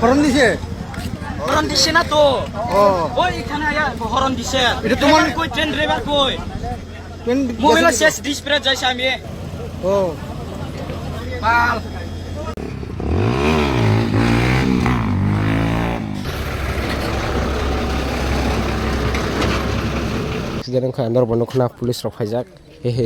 হরন দিছে হরন দিছে না তো ওই এখানে হরন দিছে এটা তোমার কই ট্রেন ড্রাইভার কই ট্রেন মোবাইলের শেষ ডিসপ্লে যাইছে আমি ও পাল accident kha andar bono khna police rok phaijak he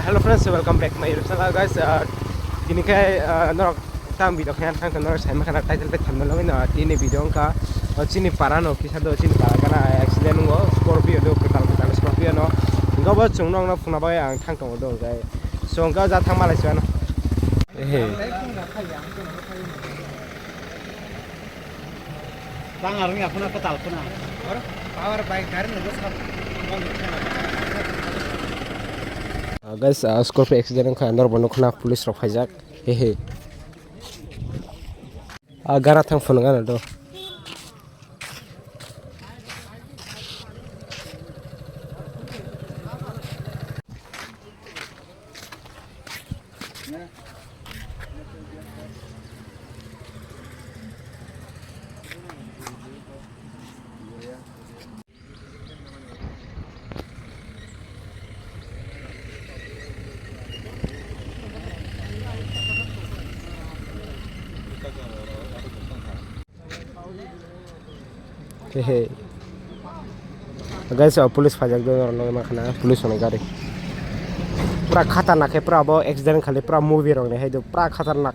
hello friends, welcome back my YouTube channel guys. Kini kai norok tam video khan kan norok sai ma kana title pe thamna lami na tini video ka chini parano kisa do chini para kana accident ngo Scorpio do petal Scorpio no ngaba chungnong na phuna ba ang thang tong do gai so nga ja thang malai chana he bang arung ya phuna petal phuna power bike kar ne bas guys Scorpio accident kha andar bono khna police rok phaijak he gara thang phun ga do he guys police phaijak do no ma khana police on gari pura khatarnak he pura bo accident khali pura movie rong ne he do pura khatarnak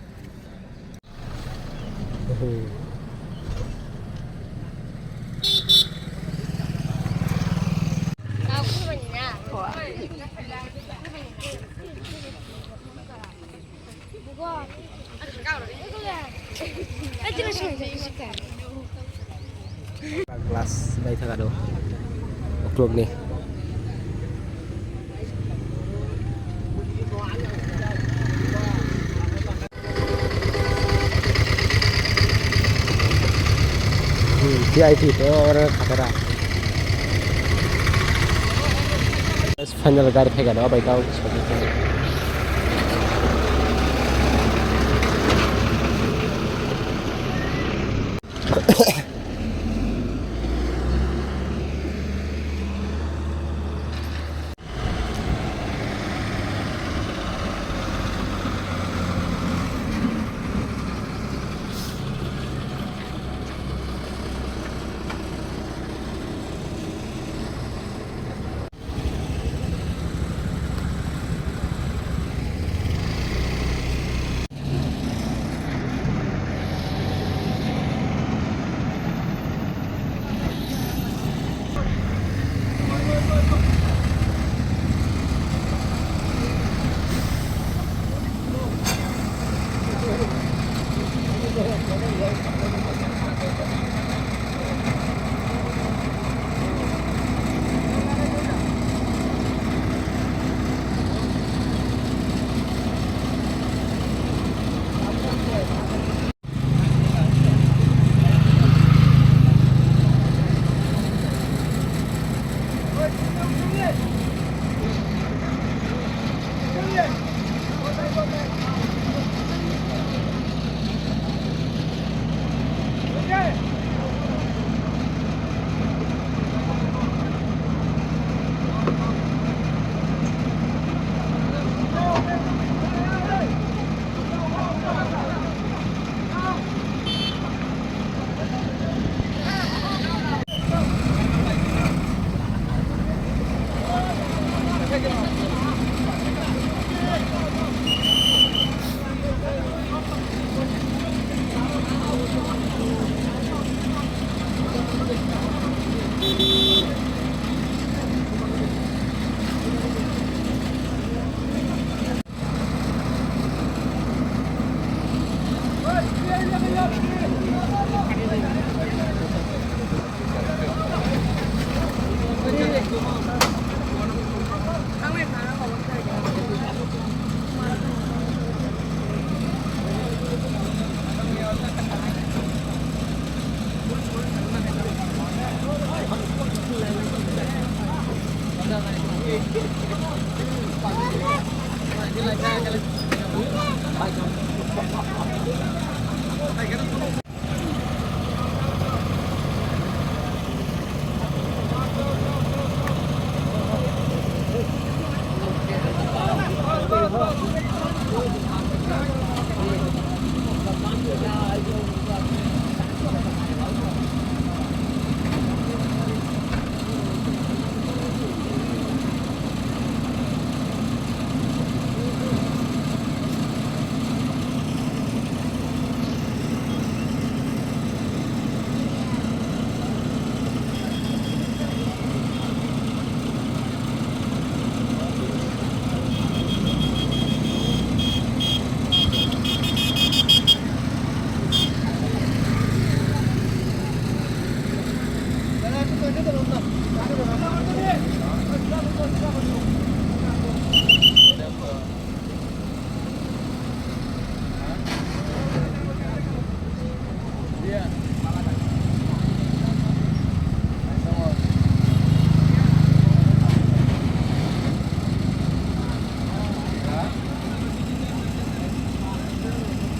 kelas baik tak ada oklog nih VIP itu orang khatara final gari pega do baik kau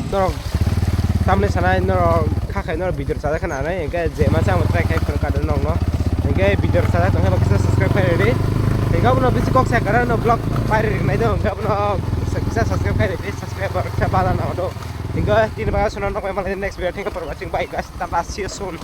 Norok tamne sanai norok khakai norok video sada khana nai engke je ma chang try khai phor kadon nong no engke video sada tong ha subscribe khai ready engka uno bisi kok sa kara no vlog pare nai do engka uno bisa subscribe khai ready subscriber kha bala na do engka tin ba sunan no mai next video thank you for watching bye guys see you soon